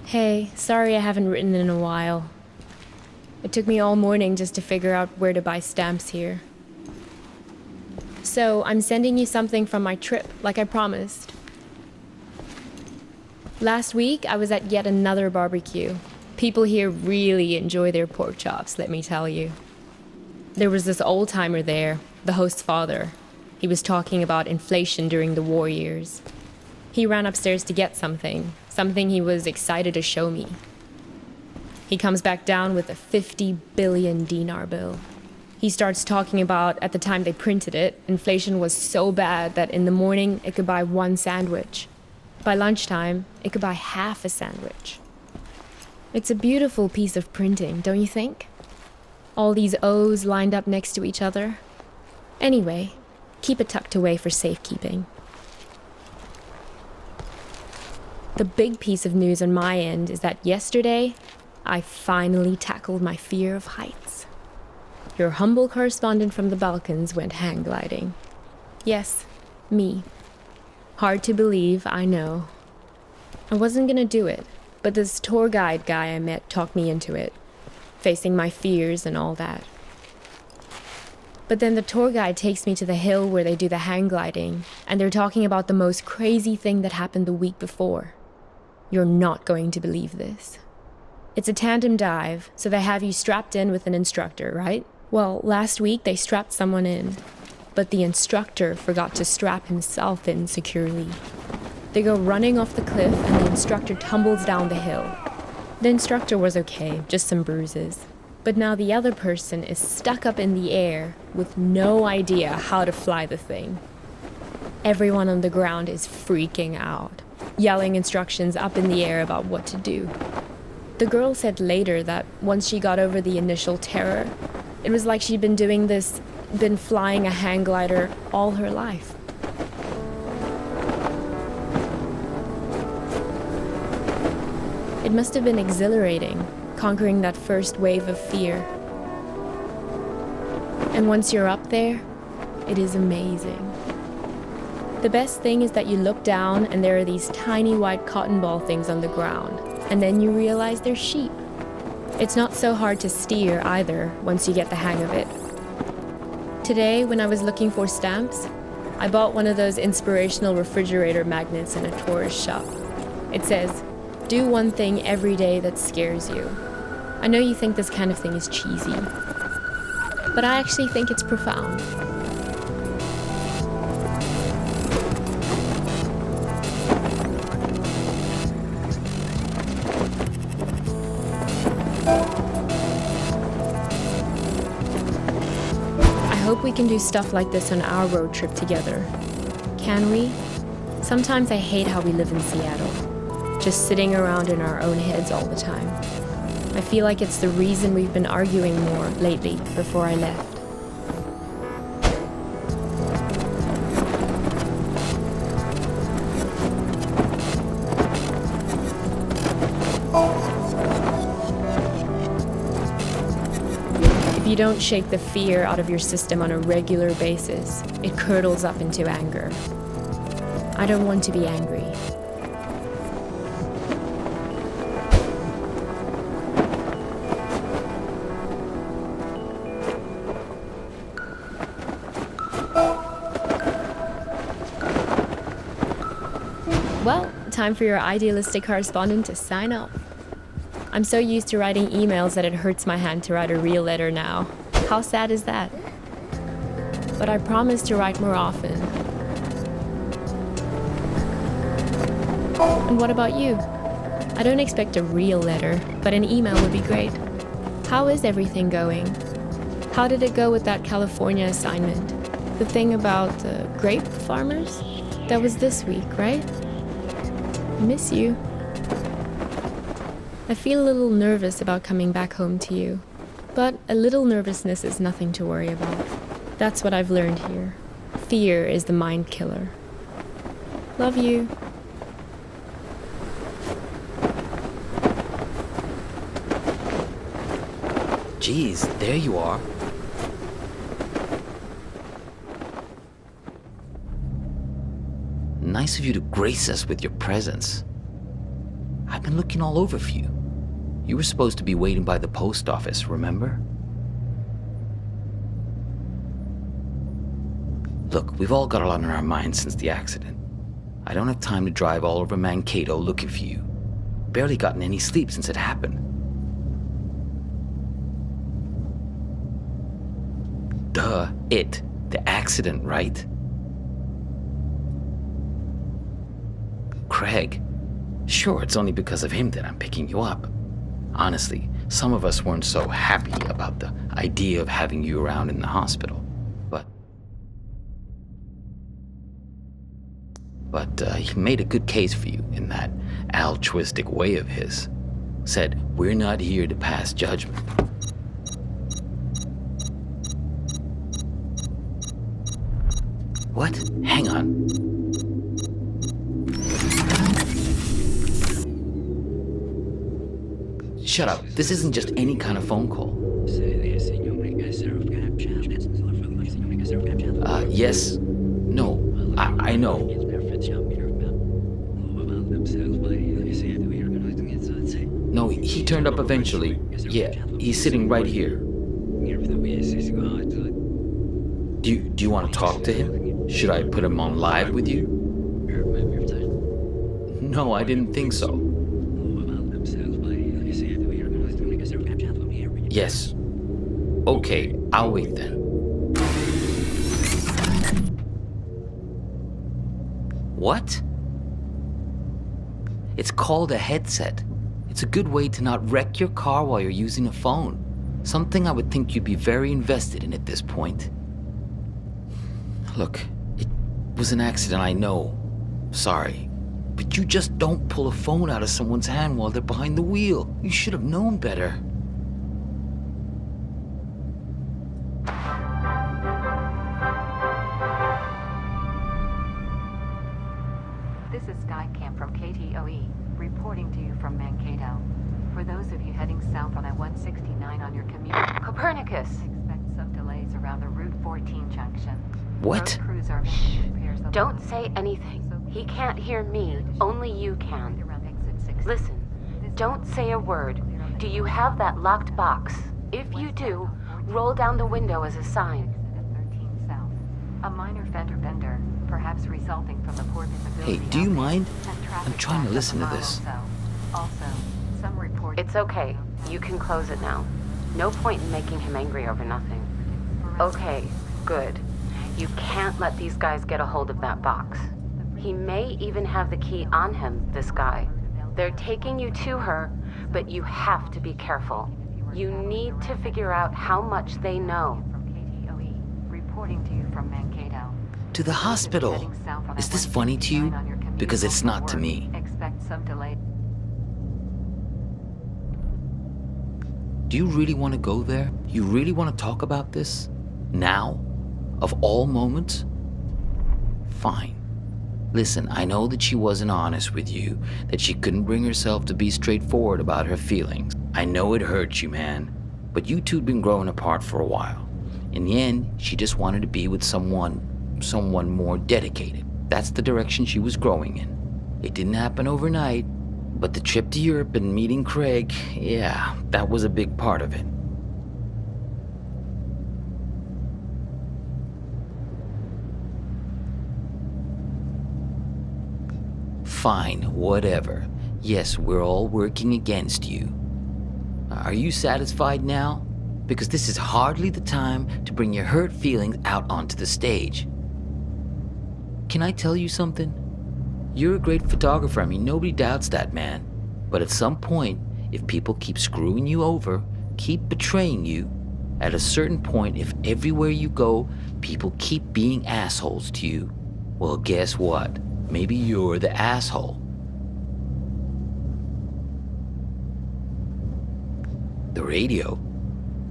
Hey, sorry I haven't written in a while. It took me all morning just to figure out where to buy stamps here. So, I'm sending you something from my trip, like I promised. Last week, I was at yet another barbecue. People here really enjoy their pork chops, let me tell you. There was this old-timer there, the host's father. He was talking about inflation during the war years. He ran upstairs to get something he was excited to show me. He comes back down with a 50 billion dinar bill. He starts talking about, at the time they printed it, inflation was so bad that in the morning it could buy one sandwich. By lunchtime, it could buy half a sandwich. It's a beautiful piece of printing, don't you think? All these O's lined up next to each other. Anyway, keep it tucked away for safekeeping. The big piece of news on my end is that yesterday, I finally tackled my fear of heights. Your humble correspondent from the Balkans went hang gliding. Yes, me. Hard to believe, I know. I wasn't gonna do it, but this tour guide guy I met talked me into it, facing my fears and all that. But then the tour guide takes me to the hill where they do the hang gliding, and they're talking about the most crazy thing that happened the week before. You're not going to believe this. It's a tandem dive, so they have you strapped in with an instructor, right? Well, last week they strapped someone in, but the instructor forgot to strap himself in securely. They go running off the cliff and the instructor tumbles down the hill. The instructor was okay, just some bruises. But now the other person is stuck up in the air with no idea how to fly the thing. Everyone on the ground is freaking out, yelling instructions up in the air about what to do. The girl said later that once she got over the initial terror, it was like she'd been flying a hang glider all her life. It must have been exhilarating, conquering that first wave of fear. And once you're up there, it is amazing. The best thing is that you look down and there are these tiny white cotton ball things on the ground, and then you realize they're sheep. It's not so hard to steer either once you get the hang of it. Today, when I was looking for stamps, I bought one of those inspirational refrigerator magnets in a tourist shop. It says, "Do one thing every day that scares you." I know you think this kind of thing is cheesy, but I actually think it's profound. I hope we can do stuff like this on our road trip together. Can we? Sometimes I hate how we live in Seattle, just sitting around in our own heads all the time. I feel like it's the reason we've been arguing more lately before I left. If you don't shake the fear out of your system on a regular basis, it curdles up into anger. I don't want to be angry. Well, time for your idealistic correspondent to sign off. I'm so used to writing emails that it hurts my hand to write a real letter now. How sad is that? But I promise to write more often. And what about you? I don't expect a real letter, but an email would be great. How is everything going? How did it go with that California assignment? The thing about grape farmers? That was this week, right? I miss you. I feel a little nervous about coming back home to you, but a little nervousness is nothing to worry about. That's what I've learned here. Fear is the mind killer. Love you. Geez, there you are. Nice of you to grace us with your presence. I've been looking all over for you. You were supposed to be waiting by the post office, remember? Look, we've all got a lot on our minds since the accident. I don't have time to drive all over Mankato looking for you. Barely gotten any sleep since it happened. Duh, the accident, right? Craig. Sure, it's only because of him that I'm picking you up. Honestly, some of us weren't so happy about the idea of having you around in the hospital. But he made a good case for you in that altruistic way of his. Said, we're not here to pass judgment. What? Hang on. Shut up. This isn't just any kind of phone call. Yes. No. I know. No, he turned up eventually. Yeah, he's sitting right here. Do you want to talk to him? Should I put him on live with you? No, I didn't think so. Yes. Okay, I'll wait then. What? It's called a headset. It's a good way to not wreck your car while you're using a phone. Something I would think you'd be very invested in at this point. Look, it was an accident, I know. Sorry. But you just don't pull a phone out of someone's hand while they're behind the wheel. You should have known better. This is Skycam from KTOE, reporting to you from Mankato. For those of you heading south on I-169 on your commute, Copernicus! expect some delays around the Route 14 junction. What? Road crews are making repairs along Don't the say road. anything. He can't hear me. Only you can. Around exit 60. Listen, don't say a word. Do you have that locked box? If you do, roll down the window as a sign. Exit at 13 south. A minor fender bender, perhaps resulting from the poor visibility. Hey, do you out mind? there, and traffic I'm trying to backed up listen a to mile this. or so. Also, some reports. It's okay. You can close it now. No point in making him angry over nothing. Okay, good. You can't let these guys get a hold of that box. He may even have the key on him, this guy. They're taking you to her, but you have to be careful. You need to figure out how much they know. From KTOE, reporting to you from Mankato. To the hospital. Is this funny to you? Because it's not to me. Expect some delay. Do you really want to go there? You really want to talk about this? Now? Of all moments? Fine. Listen, I know that she wasn't honest with you, that she couldn't bring herself to be straightforward about her feelings. I know it hurts you, man. But you two'd been growing apart for a while. In the end, she just wanted to be with someone more dedicated. That's the direction she was growing in. It didn't happen overnight, but the trip to Europe and meeting Craig, yeah, that was a big part of it. Fine, whatever. Yes, we're all working against you. Are you satisfied now? Because this is hardly the time to bring your hurt feelings out onto the stage. Can I tell you something? You're a great photographer, I mean, nobody doubts that, man. But at some point, if people keep screwing you over, keep betraying you, at a certain point, if everywhere you go, people keep being assholes to you, well, guess what? Maybe you're the asshole. The radio?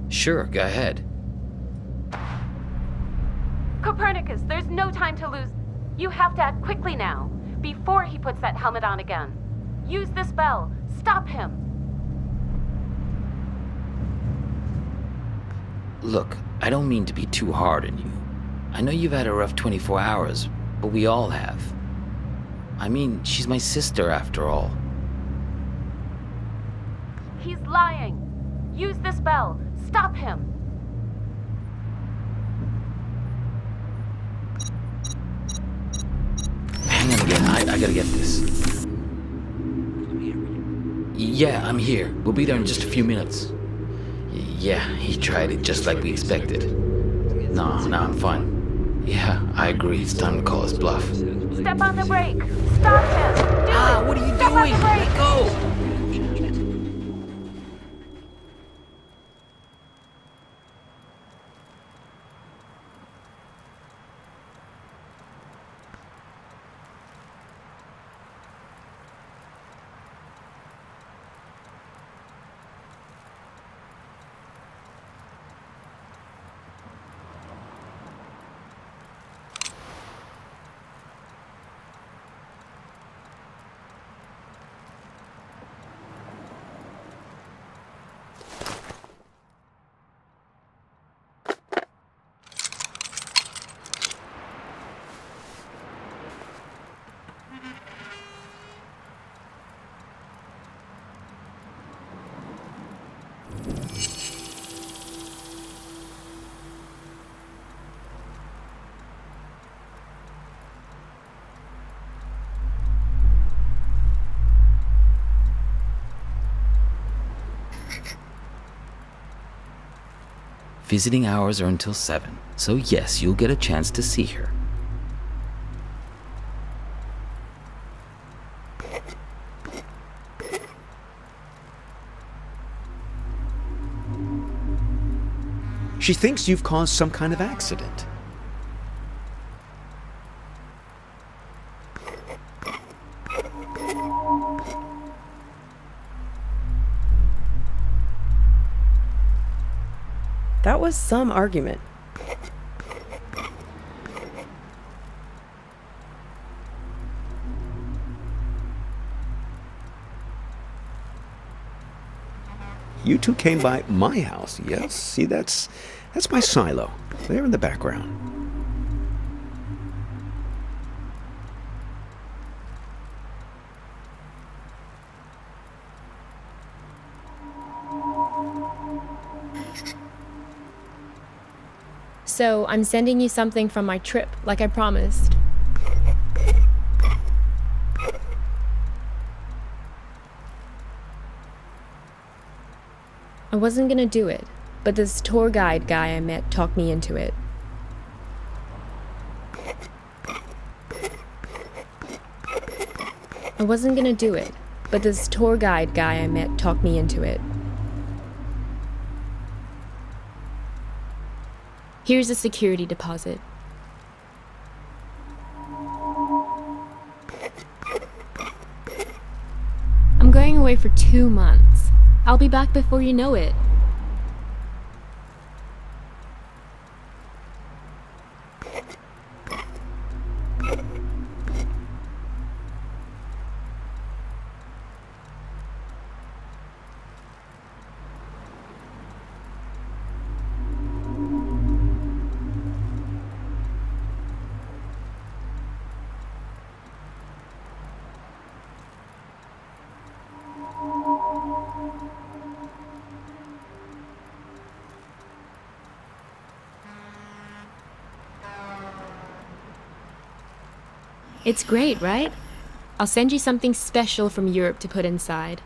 Sure, go ahead. Copernicus, there's no time to lose. You have to act quickly now, before he puts that helmet on again. Use this bell. Stop him. Look, I don't mean to be too hard on you. I know you've had a rough 24 hours, but we all have. I mean, she's my sister after all. He's lying. Use the spell. Stop him. Hang on again, I gotta get this. Yeah, I'm here. We'll be there in just a few minutes. Yeah, he tried it just like we expected. No, I'm fine. Yeah, I agree. It's time to call his bluff. Step on the brake. Stop him. Do it. What are you Step on doing? the brake. Let go! Visiting hours are until 7, so yes, you'll get a chance to see her. She thinks you've caused some kind of accident. That was some argument. You two came by my house, yes? See, that's my silo. There in the background. So, I'm sending you something from my trip, like I promised. I wasn't gonna do it, but this tour guide guy I met talked me into it. I wasn't gonna do it, but this tour guide guy I met talked me into it. Here's a security deposit. I'm going away for 2 months. I'll be back before you know it. It's great, right? I'll send you something special from Europe to put inside.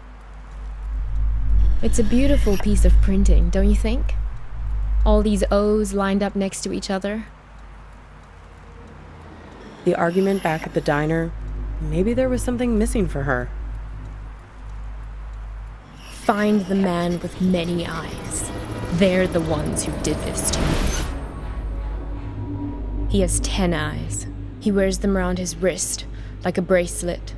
It's a beautiful piece of printing, don't you think? All these O's lined up next to each other. The argument back at the diner, maybe there was something missing for her. Find the man with many eyes. They're the ones who did this to me. He has 10 eyes. He wears them around his wrist, like a bracelet.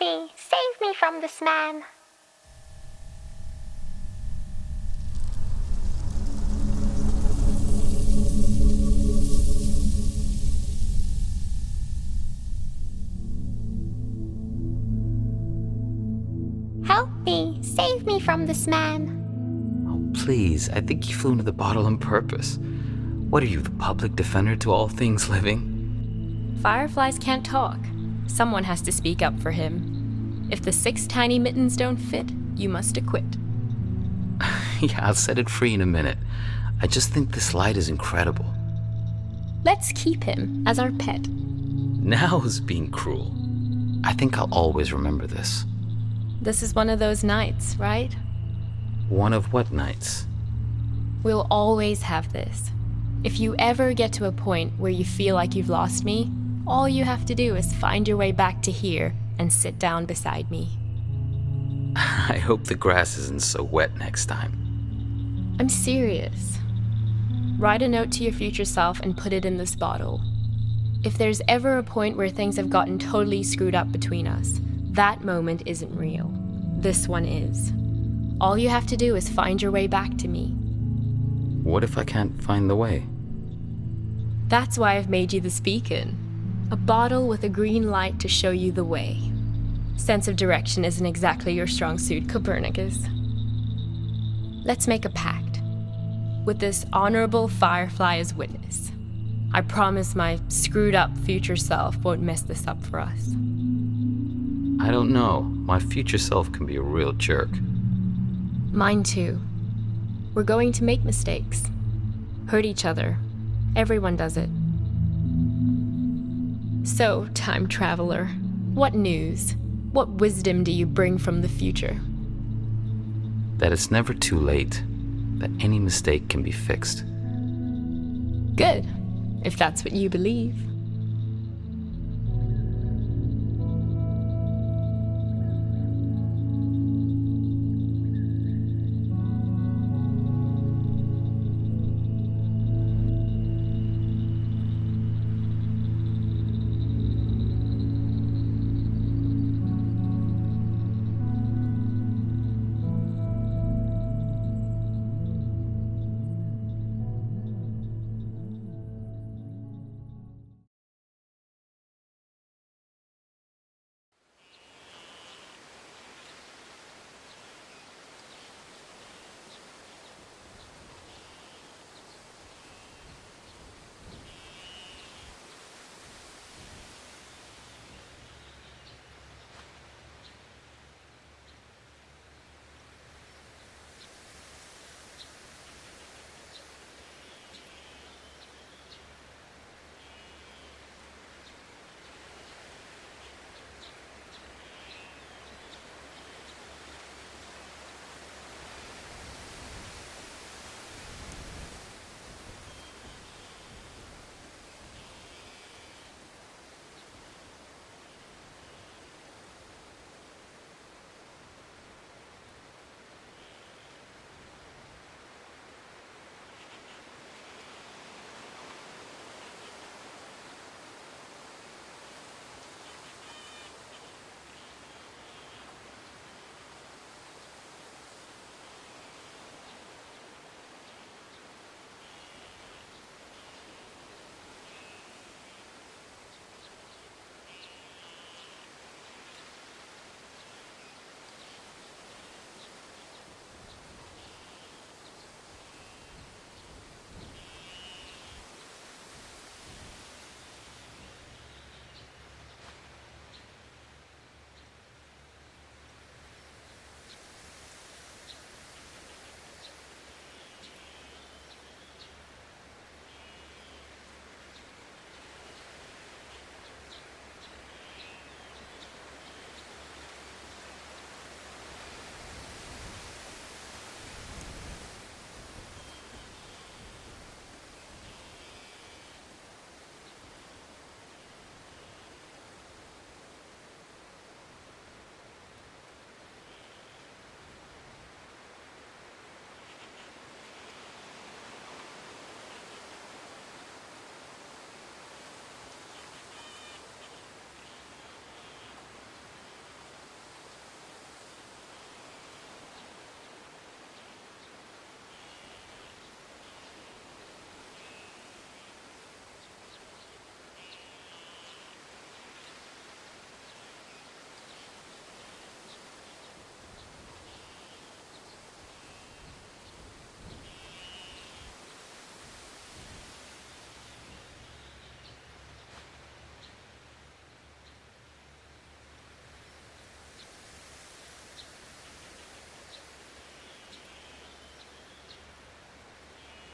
me! Save me from this man! Help me! Save me from this man! Oh, please, I think you flew into the bottle on purpose. What are you, the public defender to all things living? Fireflies can't talk. Someone has to speak up for him. If the 6 tiny mittens don't fit, you must acquit. Yeah, I'll set it free in a minute. I just think this light is incredible. Let's keep him as our pet. Now is being cruel. I think I'll always remember this. This is one of those nights, right? One of what nights? We'll always have this. If you ever get to a point where you feel like you've lost me, all you have to do is find your way back to here and sit down beside me. I hope the grass isn't so wet next time. I'm serious. Write a note to your future self and put it in this bottle. If there's ever a point where things have gotten totally screwed up between us, that moment isn't real. This one is. All you have to do is find your way back to me. What if I can't find the way? That's why I've made you this beacon. A bottle with a green light to show you the way. Sense of direction isn't exactly your strong suit, Copernicus. Let's make a pact. With this honorable firefly as witness. I promise my screwed up future self won't mess this up for us. I don't know. My future self can be a real jerk. Mine too. We're going to make mistakes. Hurt each other. Everyone does it. So, time traveler, what news? What wisdom do you bring from the future? That it's never too late. That any mistake can be fixed. Good, if that's what you believe.